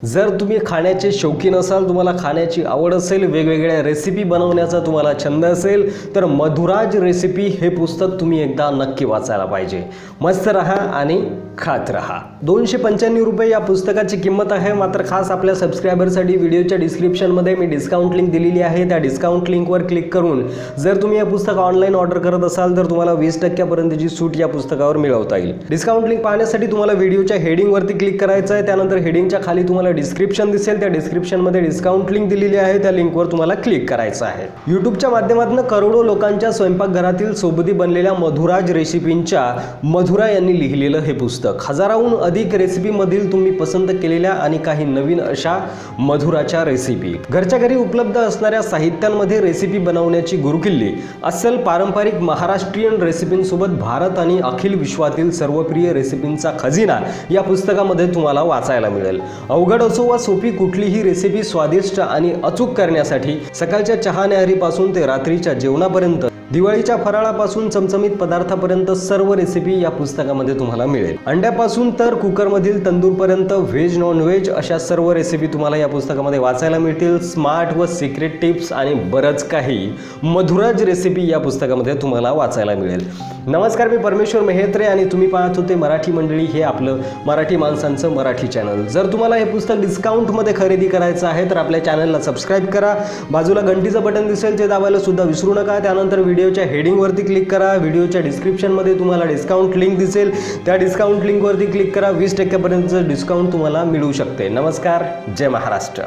जर तुम्ही खाण्याचे शौकीन असाल, तुम्हाला खाण्याची आवड असेल, वेगवेगळ्या रेसिपी बनवण्याचा तुम्हाला छंद असेल, तर मधुराज रेसिपी हे पुस्तक तुम्ही एकदा नक्की वाचायला पाहिजे। मस्त रहा आणि खात रहा। 295 रुपये या पुस्तकाची किंमत आहे। मात्र खास आपल्या सबस्क्रायबरसाठी व्हिडिओच्या डिस्क्रिप्शनमध्ये मी डिस्काउंट लिंक दिलेली आहे। त्या डिस्काउंट लिंकवर क्लिक करून जर तुम्ही हे पुस्तक ऑनलाईन ऑर्डर करत असाल तर तुम्हाला 20% पर्यंतची सूट या पुस्तकावर मिळवता येईल। डिस्काउंट लिंक पाहण्यासाठी तुम्हाला व्हिडिओच्या हेडिंगवरती क्लिक करायचं आहे। त्यानंतर हेडिंगच्या खाली तुम्हाला डिस्क्रिप्शन दिसेल, त्या डिस्क्रिप्शन मध्ये डिस्काउंट लिंक दिलेली आहे, त्या लिंकवर तुम्हाला क्लिक करायचं आहे। यूट्यूबच्या माध्यमातून करोडो लोकांच्या स्वयंपाकघरातील सोबती बनलेल्या मधुराज रेसिपींच्या मधुरा यांनी लिहिलेलं हे पुस्तक हजाराहून अधिक रेसिपी मधील तुम्ही पसंत केलेल्या आणि काही नवीन अशा मधुराच्या रेसिपी, घरच्या घरी उपलब्ध असणाऱ्या साहित्यांमध्ये रेसिपी बनवण्याची गुरुकिल्ली, अस्सल पारंपरिक महाराष्ट्रीयन रेसिपींसोबत भारत आणि अखिल विश्वातील सर्वप्रिय रेसिपींचा खजिना या पुस्तकामध्ये तुम्हाला वाचायला मिळेल। अवघड असो वा सोपी कुठलीही रेसिपी स्वादिष्ट आणि अचूक करण्यासाठी सकाळच्या चहा न्याहारीपासून ते रात्रीच्या जेवणापर्यंत, दिवाळीच्या फराळापासून चमचमीत पदार्थापर्यंत सर्व रेसिपी या पुस्तकामध्ये तुम्हाला मिळेल। अंड्यापासून तर कुकरमधील तंदूरपर्यंत व्हेज नॉन व्हेज अशा सर्व रेसिपी तुम्हाला या पुस्तकामध्ये वाचायला मिळतील। स्मार्ट व सिक्रेट टिप्स आणि बरंच काही मधुराज रेसिपी या पुस्तकामध्ये तुम्हाला वाचायला मिळेल। नमस्कार, मी परमेश्वर मेहत्रे आणि तुम्ही पाहत होते मराठी मंडळी, हे आपलं मराठी माणसांचं मराठी चॅनल। जर तुम्हाला हे पुस्तक डिस्काउंटमध्ये खरेदी करायचं आहे तर आपल्या चॅनलला सबस्क्राईब करा, बाजूला घंटीचं बटन दिसेल ते दाबायला सुद्धा विसरू नका। त्यानंतर व्हिडिओच्या हेडिंगवरती क्लिक करा, व्हिडिओच्या डिस्क्रिप्शनमध्ये तुम्हाला डिस्काउंट लिंक दिसेल, त्या डिस्काउंट लिंकवरती क्लिक करा। 20% पर्यंतचं डिस्काउंट तुम्हाला मिळू शकते। नमस्कार, जय महाराष्ट्र।